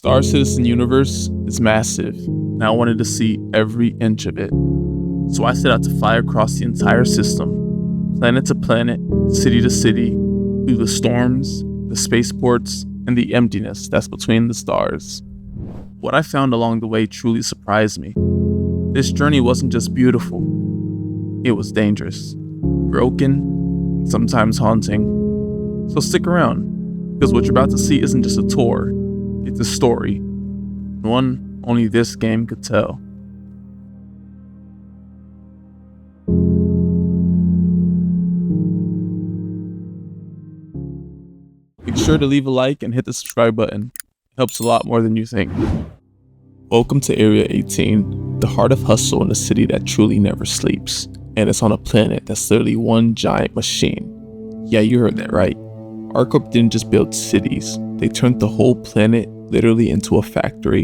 Star Citizen universe is massive, and I wanted to see every inch of it. So I set out to fly across the entire system, planet to planet, city to city, through the storms, the spaceports, and the emptiness that's between the stars. What I found along the way truly surprised me. This journey wasn't just beautiful, it was dangerous, broken, and sometimes haunting. So stick around, because what you're about to see isn't just a tour, it's a story, one only this game could tell. Make sure to leave a like and hit the subscribe button. It helps a lot more than you think. Welcome to Area 18, the heart of hustle in a city that truly never sleeps. And it's on a planet that's literally one giant machine. Yeah, you heard that right. ArcCorp didn't just build cities, they turned the whole planet literally into a factory.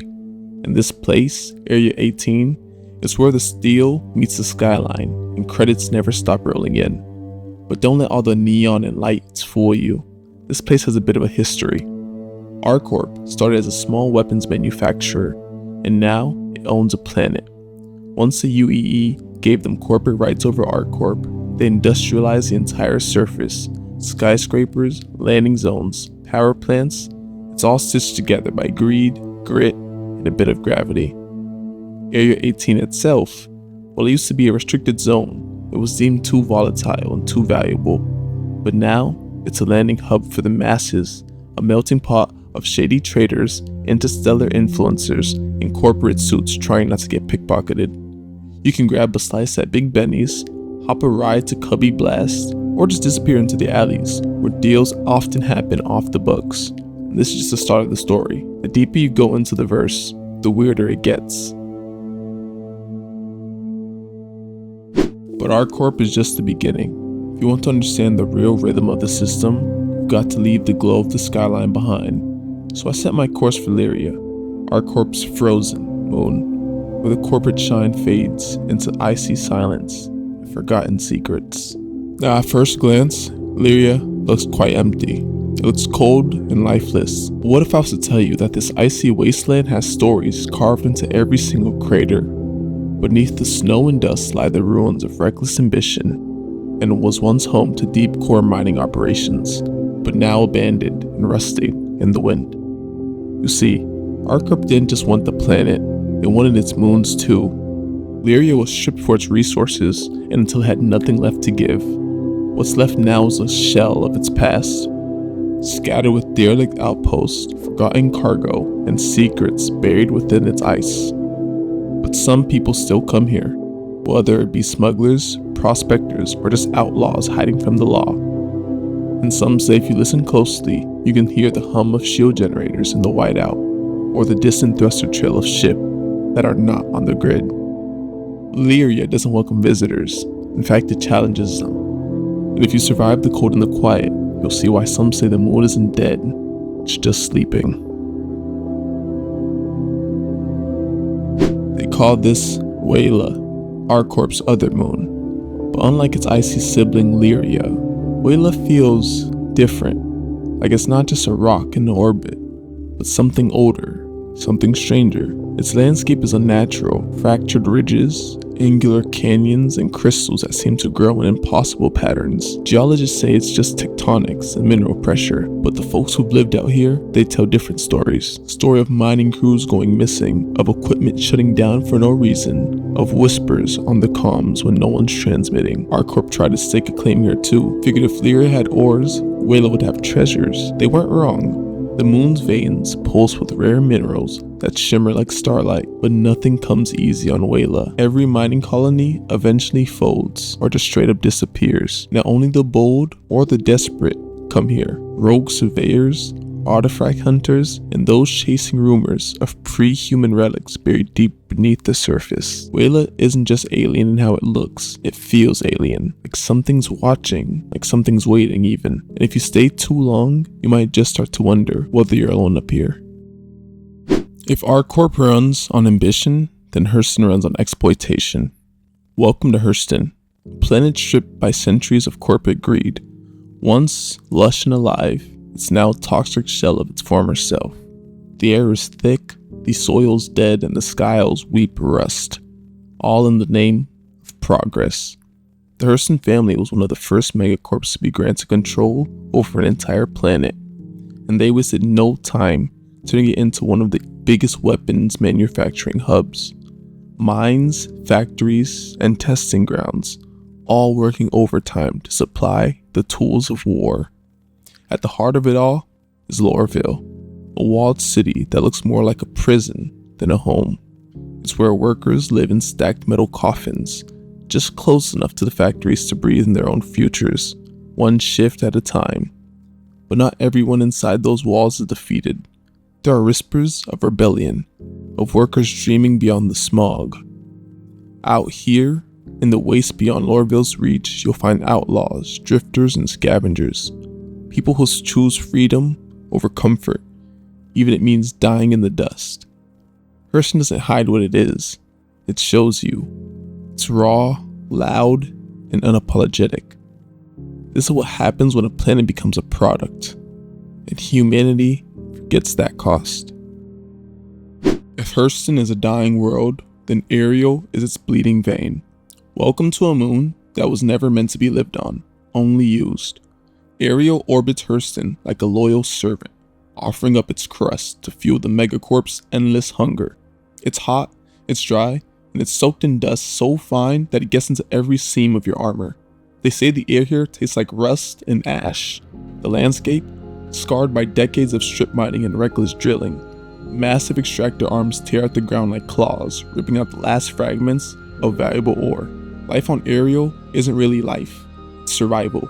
And this place, Area 18, is where the steel meets the skyline and credits never stop rolling in. But don't let all the neon and lights fool you. This place has a bit of a history. ArcCorp started as a small weapons manufacturer, and now it owns a planet. Once the UEE gave them corporate rights over ArcCorp, they industrialized the entire surface. Skyscrapers, landing zones, power plants, it's all stitched together by greed, grit, and a bit of gravity. Area 18 itself, while it used to be a restricted zone, it was deemed too volatile and too valuable. But now, it's a landing hub for the masses, a melting pot of shady traders, interstellar influencers, and corporate suits trying not to get pickpocketed. You can grab a slice at Big Benny's, hop a ride to Cubby Blast, or just disappear into the alleys, where deals often happen off the books. And this is just the start of the story. The deeper you go into the verse, the weirder it gets. But ArcCorp is just the beginning. If you want to understand the real rhythm of the system, you've got to leave the glow of the skyline behind. So I set my course for Lyria, ArcCorp's frozen moon, where the corporate shine fades into icy silence and forgotten secrets. Now at first glance, Lyria looks quite empty. It looks cold and lifeless. But what if I was to tell you that this icy wasteland has stories carved into every single crater? Beneath the snow and dust lie the ruins of reckless ambition, and was once home to deep core mining operations, but now abandoned and rusting in the wind. You see, ArcCorp didn't just want the planet, it wanted its moons too. Lyria was stripped for its resources, and until it had nothing left to give. What's left now is a shell of its past, scattered with derelict outposts, forgotten cargo, and secrets buried within its ice. But some people still come here, whether it be smugglers, prospectors, or just outlaws hiding from the law. And some say if you listen closely, you can hear the hum of shield generators in the whiteout, or the distant thruster trail of ships that are not on the grid. Lyria doesn't welcome visitors, in fact it challenges them. And if you survive the cold and the quiet, you'll see why some say the moon isn't dead, it's just sleeping. They call this Yela, ArcCorp's other moon. But unlike its icy sibling Lyria, Yela feels different, like it's not just a rock in the orbit, but something older, something stranger. Its landscape is unnatural, fractured ridges, angular canyons, and crystals that seem to grow in impossible patterns. Geologists say it's just tectonics and mineral pressure, but the folks who've lived out here, they tell different stories. Story of mining crews going missing, of equipment shutting down for no reason, of whispers on the comms when no one's transmitting. ArcCorp tried to stake a claim here too. Figured if Lyria had ores, Yela would have treasures. They weren't wrong. The moon's veins pulse with rare minerals that shimmer like starlight, but nothing comes easy on Yela. Every mining colony eventually folds or just straight up disappears. Now only the bold or the desperate come here. Rogue surveyors, artifact hunters, and those chasing rumors of pre-human relics buried deep beneath the surface. Yela isn't just alien in how it looks, it feels alien, like something's watching, like something's waiting even. And if you stay too long, you might just start to wonder whether you're alone up here. If ArcCorp runs on ambition, then Hurston runs on exploitation. Welcome to Hurston, a planet stripped by centuries of corporate greed. Once lush and alive, it's now a toxic shell of its former self. The air is thick, the soil's dead, and the skies weep rust, all in the name of progress. The Hurston family was one of the first megacorps to be granted control over an entire planet, and they wasted no time turning it into one of the biggest weapons manufacturing hubs. Mines, factories, and testing grounds, all working overtime to supply the tools of war. At the heart of it all is Lorville, a walled city that looks more like a prison than a home. It's where workers live in stacked metal coffins, just close enough to the factories to breathe in their own futures, one shift at a time. But not everyone inside those walls is defeated. There are whispers of rebellion, of workers dreaming beyond the smog. Out here, in the waste beyond Lorville's reach, you'll find outlaws, drifters, and scavengers. People who choose freedom over comfort, even if it means dying in the dust. Hurston doesn't hide what it is. It shows you. It's raw, loud, and unapologetic. This is what happens when a planet becomes a product, and humanity forgets that cost. If Hurston is a dying world, then Arial is its bleeding vein. Welcome to a moon that was never meant to be lived on, only used. Arial orbits Hurston like a loyal servant, offering up its crust to fuel the megacorp's endless hunger. It's hot, it's dry, and it's soaked in dust so fine that it gets into every seam of your armor. They say the air here tastes like rust and ash. The landscape, scarred by decades of strip mining and reckless drilling. Massive extractor arms tear at the ground like claws, ripping out the last fragments of valuable ore. Life on Arial isn't really life, it's survival.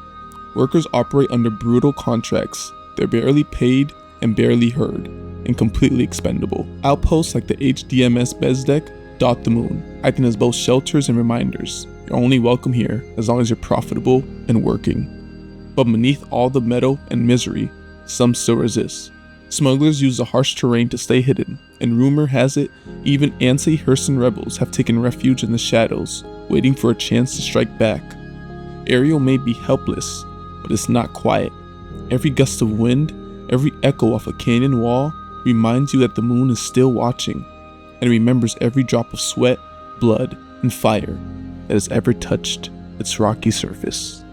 Workers operate under brutal contracts. They're barely paid and barely heard, and completely expendable. Outposts like the HDMS Bezdek dot the moon, acting as both shelters and reminders. You're only welcome here as long as you're profitable and working. But beneath all the metal and misery, some still resist. Smugglers use the harsh terrain to stay hidden, and rumor has it even anti-Hurston rebels have taken refuge in the shadows, waiting for a chance to strike back. Arial may be helpless, but it's not quiet. Every gust of wind, every echo off a canyon wall reminds you that the moon is still watching, and remembers every drop of sweat, blood, and fire that has ever touched its rocky surface.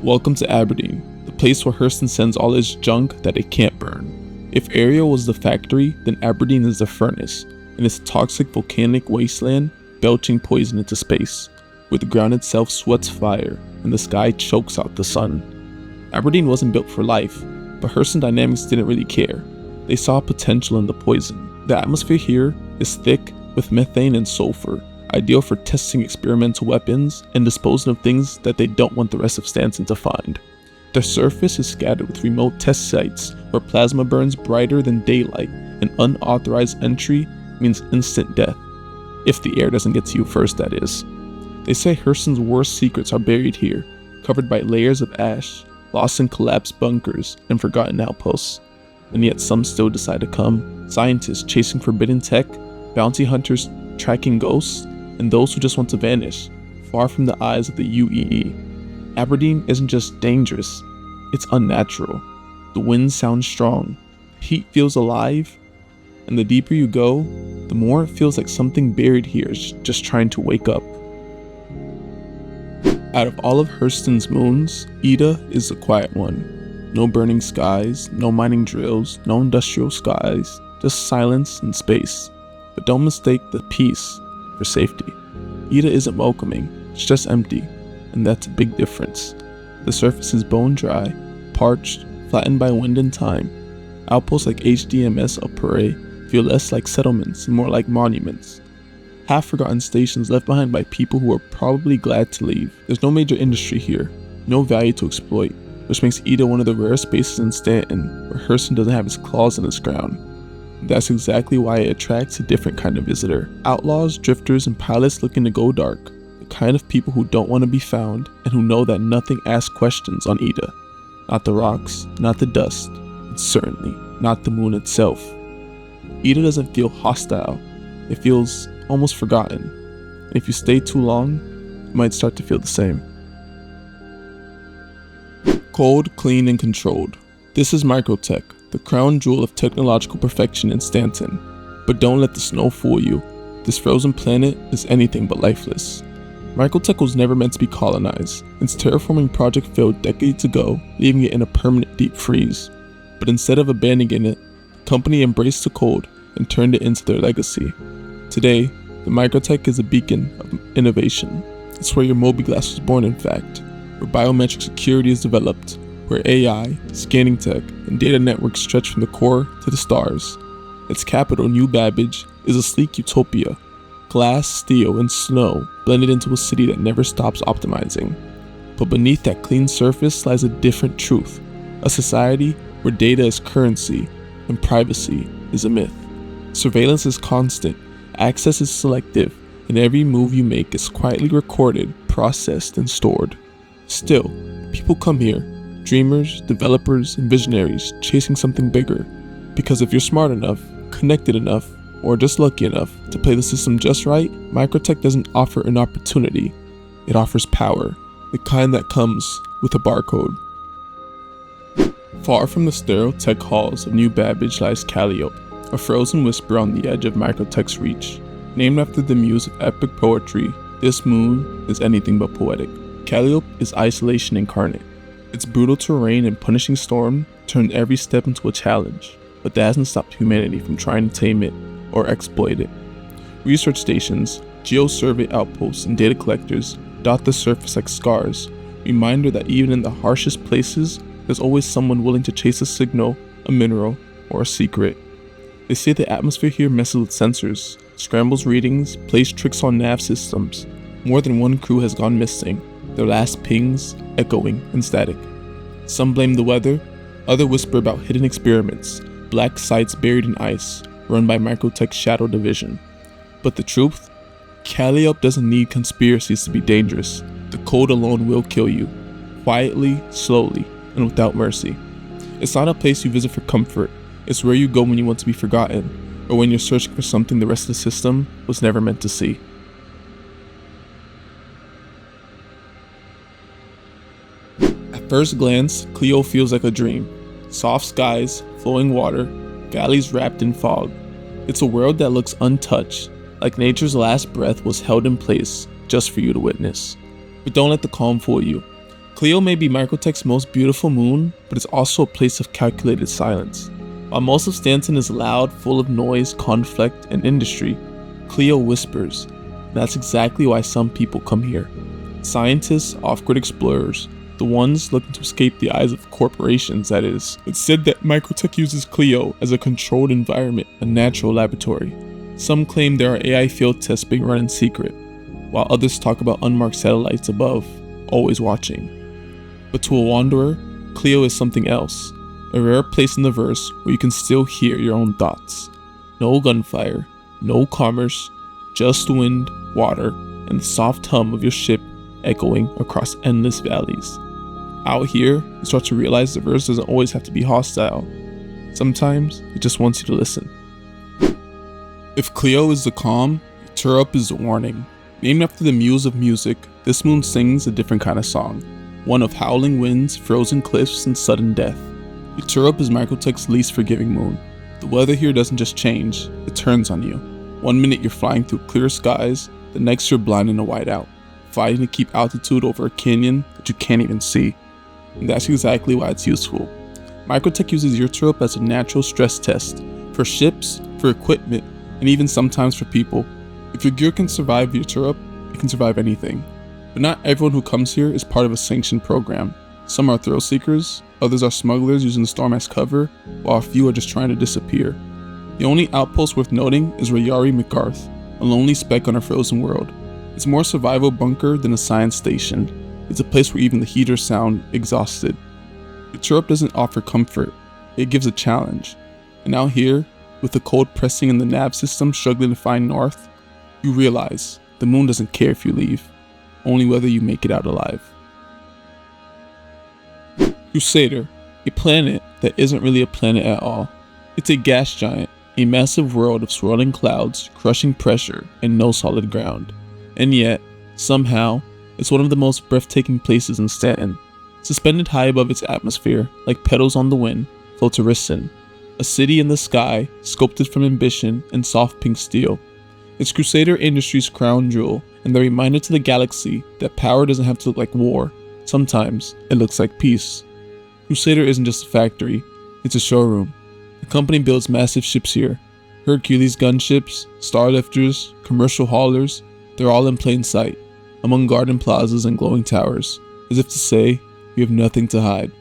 Welcome to Aberdeen, the place where Hurston sends all its junk that it can't burn. If Arial was the factory, then Aberdeen is the furnace, and it's a toxic volcanic wasteland belching poison into space, where the ground itself sweats fire and the sky chokes out the sun. Aberdeen wasn't built for life, but Hurston Dynamics didn't really care. They saw potential in the poison. The atmosphere here is thick with methane and sulfur, ideal for testing experimental weapons and disposing of things that they don't want the rest of Stanton to find. The surface is scattered with remote test sites where plasma burns brighter than daylight, and unauthorized entry means instant death. If the air doesn't get to you first, that is. They say Hurston's worst secrets are buried here, covered by layers of ash, lost in collapsed bunkers and forgotten outposts. And yet some still decide to come. Scientists chasing forbidden tech, bounty hunters tracking ghosts, and those who just want to vanish, far from the eyes of the UEE. Aberdeen isn't just dangerous, it's unnatural. The wind sounds strong, heat feels alive, and the deeper you go, the more it feels like something buried here is just trying to wake up. Out of all of Hurston's moons, Ida is the quiet one. No burning skies, no mining drills, no industrial skies, just silence and space. But don't mistake the peace for safety. Ida isn't welcoming, it's just empty, and that's a big difference. The surface is bone dry, parched, flattened by wind and time. Outposts like HDMS Euterpe feel less like settlements and more like monuments. Half-forgotten stations left behind by people who are probably glad to leave. There's no major industry here, no value to exploit, which makes Ida one of the rare spaces in Stanton where Hurston doesn't have his claws in its ground. That's exactly why it attracts a different kind of visitor. Outlaws, drifters, and pilots looking to go dark. The kind of people who don't want to be found and who know that nothing asks questions on Ida. Not the rocks, not the dust, and certainly not the moon itself. Ida doesn't feel hostile, it feels almost forgotten. And if you stay too long, you might start to feel the same. Cold, clean, and controlled. This is MicroTech, the crown jewel of technological perfection in Stanton. But don't let the snow fool you. This frozen planet is anything but lifeless. MicroTech was never meant to be colonized. Its terraforming project failed decades ago, leaving it in a permanent deep freeze. But instead of abandoning it, the company embraced the cold and turned it into their legacy. Today, the MicroTech is a beacon of innovation. It's where your mobiGlas was born, in fact, where biometric security is developed, where AI, scanning tech, and data networks stretch from the core to the stars. Its capital, New Babbage, is a sleek utopia. Glass, steel, and snow blended into a city that never stops optimizing. But beneath that clean surface lies a different truth, a society where data is currency and privacy is a myth. Surveillance is constant, access is selective, and every move you make is quietly recorded, processed, and stored. Still, people come here, dreamers, developers, and visionaries chasing something bigger, because if you're smart enough, connected enough, or just lucky enough to play the system just right, MicroTech doesn't offer an opportunity, it offers power, the kind that comes with a barcode. Far from the sterile tech halls of New Babbage lies Calliope, a frozen whisper on the edge of MicroTech's reach. Named after the muse of epic poetry, this moon is anything but poetic. Calliope is isolation incarnate. Its brutal terrain and punishing storm turned every step into a challenge, but that hasn't stopped humanity from trying to tame it or exploit it. Research stations, geo-survey outposts, and data collectors dot the surface like scars, reminder that even in the harshest places, there's always someone willing to chase a signal, a mineral, or a secret. They say the atmosphere here messes with sensors, scrambles readings, plays tricks on nav systems. More than one crew has gone missing, their last pings echoing in static. Some blame the weather, others whisper about hidden experiments, black sites buried in ice, run by MicroTech's Shadow Division. But the truth? Calliope doesn't need conspiracies to be dangerous. The cold alone will kill you, quietly, slowly, and without mercy. It's not a place you visit for comfort, it's where you go when you want to be forgotten, or when you're searching for something the rest of the system was never meant to see. At first glance, Clio feels like a dream. Soft skies, flowing water, valleys wrapped in fog. It's a world that looks untouched, like nature's last breath was held in place just for you to witness. But don't let the calm fool you. Clio may be MicroTech's most beautiful moon, but it's also a place of calculated silence. While most of Stanton is loud, full of noise, conflict, and industry, Clio whispers. And that's exactly why some people come here. Scientists, off-grid explorers, the ones looking to escape the eyes of corporations, that is. It's said that MicroTech uses Clio as a controlled environment, a natural laboratory. Some claim there are AI field tests being run in secret, while others talk about unmarked satellites above, always watching. But to a wanderer, Clio is something else, a rare place in the verse where you can still hear your own thoughts. No gunfire, no commerce, just wind, water, and the soft hum of your ship echoing across endless valleys. Out here, you start to realize the verse doesn't always have to be hostile. Sometimes, it just wants you to listen. If Clio is the calm, Euterpe is the warning. Named after the muse of music, this moon sings a different kind of song. One of howling winds, frozen cliffs, and sudden death. Euterpe is MicroTech's least forgiving moon. The weather here doesn't just change, it turns on you. One minute you're flying through clear skies, the next you're blind in a whiteout, fighting to keep altitude over a canyon that you can't even see. And that's exactly why it's useful. MicroTech uses Euterpe as a natural stress test, for ships, for equipment, and even sometimes for people. If your gear can survive Euterpe, it can survive anything. But not everyone who comes here is part of a sanctioned program. Some are thrill seekers, others are smugglers using the storm as cover, while a few are just trying to disappear. The only outpost worth noting is Ryari McGarth, a lonely speck on a frozen world. It's more a survival bunker than a science station. It's a place where even the heaters sound exhausted. Euterpe doesn't offer comfort, it gives a challenge. And out here, with the cold pressing and the nav system struggling to find north, you realize the moon doesn't care if you leave, only whether you make it out alive. Crusader, a planet that isn't really a planet at all. It's a gas giant, a massive world of swirling clouds, crushing pressure, and no solid ground. And yet, somehow, it's one of the most breathtaking places in Stanton. Suspended high above its atmosphere, like petals on the wind, floats Hurston, a city in the sky, sculpted from ambition and soft pink steel. It's Crusader Industries' crown jewel, and the reminder to the galaxy that power doesn't have to look like war. Sometimes it looks like peace. Crusader isn't just a factory, it's a showroom. The company builds massive ships here. Hercules gunships, starlifters, commercial haulers, they're all in plain sight, among garden plazas and glowing towers, as if to say, we have nothing to hide.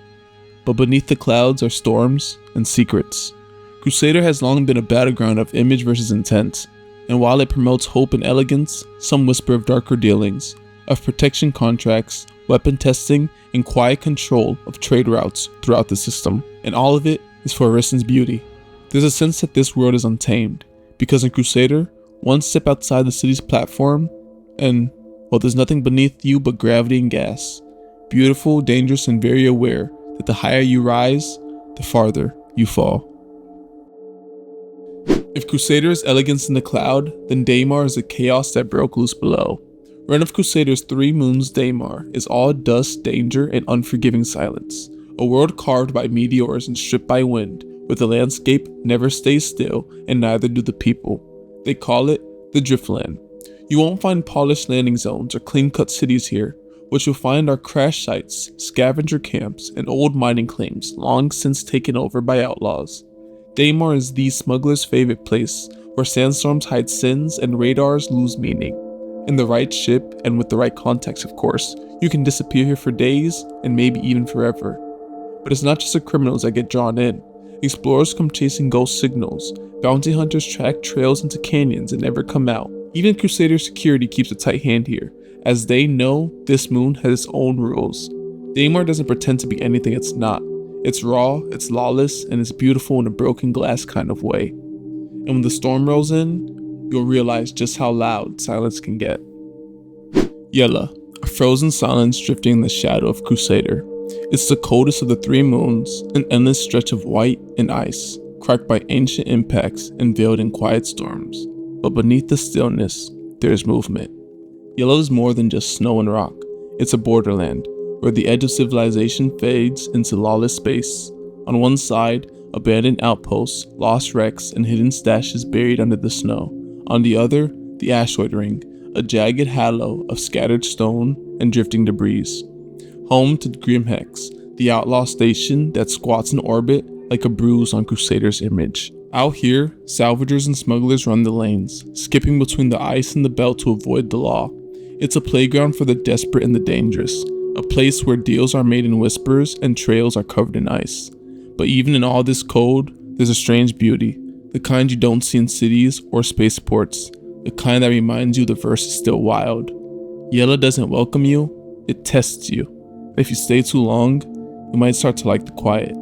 But beneath the clouds are storms and secrets. Crusader has long been a battleground of image versus intent, and while it promotes hope and elegance, some whisper of darker dealings, of protection contracts, weapon testing, and quiet control of trade routes throughout the system. And all of it is for Hurston's beauty. There's a sense that this world is untamed, because in Crusader, one step outside the city's platform, and, well, there's nothing beneath you but gravity and gas. Beautiful, dangerous, and very aware that the higher you rise, the farther you fall. If Crusader is elegance in the cloud, then Daymar is the chaos that broke loose below. One of Crusader's 3 moons, Daymar, is all dust, danger, and unforgiving silence. A world carved by meteors and stripped by wind, where the landscape never stays still, and neither do the people. They call it the Driftland. You won't find polished landing zones or clean-cut cities here. What you'll find are crash sites, scavenger camps, and old mining claims long since taken over by outlaws. Daymar is the smuggler's favorite place, where sandstorms hide sins and radars lose meaning. In the right ship, and with the right context of course, you can disappear here for days, and maybe even forever. But it's not just the criminals that get drawn in. Explorers come chasing ghost signals, bounty hunters track trails into canyons and never come out. Even Crusader security keeps a tight hand here, as they know this moon has its own rules. Daymar doesn't pretend to be anything it's not. It's raw, it's lawless, and it's beautiful in a broken glass kind of way. And when the storm rolls in, you'll realize just how loud silence can get. Yela, a frozen silence drifting in the shadow of Crusader. It's the coldest of the 3 moons, an endless stretch of white and ice, cracked by ancient impacts and veiled in quiet storms. But beneath the stillness, there's movement. Yela is more than just snow and rock. It's a borderland, where the edge of civilization fades into lawless space. On one side, abandoned outposts, lost wrecks, and hidden stashes buried under the snow. On the other, the asteroid ring, a jagged halo of scattered stone and drifting debris. Home to Grimhex, the outlaw station that squats in orbit like a bruise on Crusader's image. Out here, salvagers and smugglers run the lanes, skipping between the ice and the belt to avoid the law. It's a playground for the desperate and the dangerous, a place where deals are made in whispers and trails are covered in ice. But even in all this cold, there's a strange beauty, the kind you don't see in cities or spaceports, the kind that reminds you the verse is still wild. Yela doesn't welcome you, it tests you. If you stay too long, you might start to like the quiet.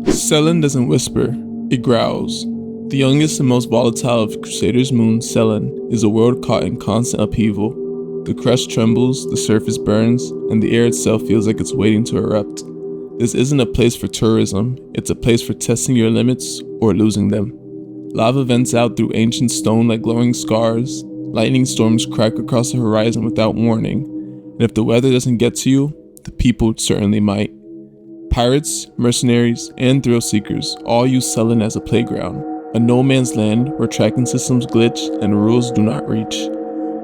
Cellin doesn't whisper, it growls. The youngest and most volatile of Crusader's moons, Cellin, is a world caught in constant upheaval. The crust trembles, the surface burns, and the air itself feels like it's waiting to erupt. This isn't a place for tourism, it's a place for testing your limits or losing them. Lava vents out through ancient stone like glowing scars, lightning storms crack across the horizon without warning, and if the weather doesn't get to you, the people certainly might. Pirates, mercenaries, and thrill seekers all use Cellin as a playground, a no man's land where tracking systems glitch and rules do not reach.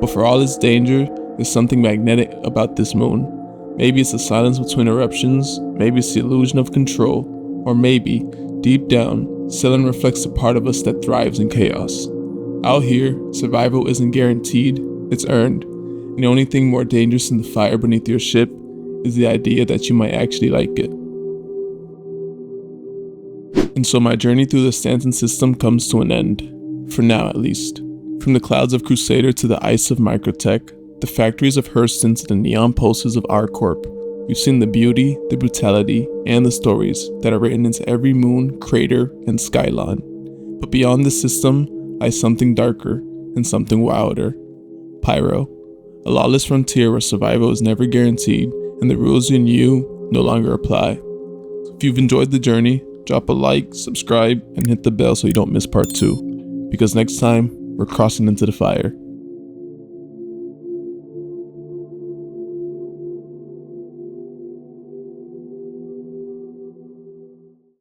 But for all its danger, there's something magnetic about this moon. Maybe it's the silence between eruptions, maybe it's the illusion of control, or maybe, deep down, Cellin reflects the part of us that thrives in chaos. Out here, survival isn't guaranteed, it's earned. And the only thing more dangerous than the fire beneath your ship is the idea that you might actually like it. And so my journey through the Stanton system comes to an end, for now at least. From the clouds of Crusader to the ice of MicroTech, the factories of Hurston to the neon posters of ArcCorp, we've seen the beauty, the brutality, and the stories that are written into every moon, crater, and skyline. But beyond the system lies something darker and something wilder. Pyro, a lawless frontier where survival is never guaranteed and the rules you knew no longer apply. If you've enjoyed the journey, drop a like, subscribe, and hit the bell so you don't miss part 2. Because next time, we're crossing into the fire.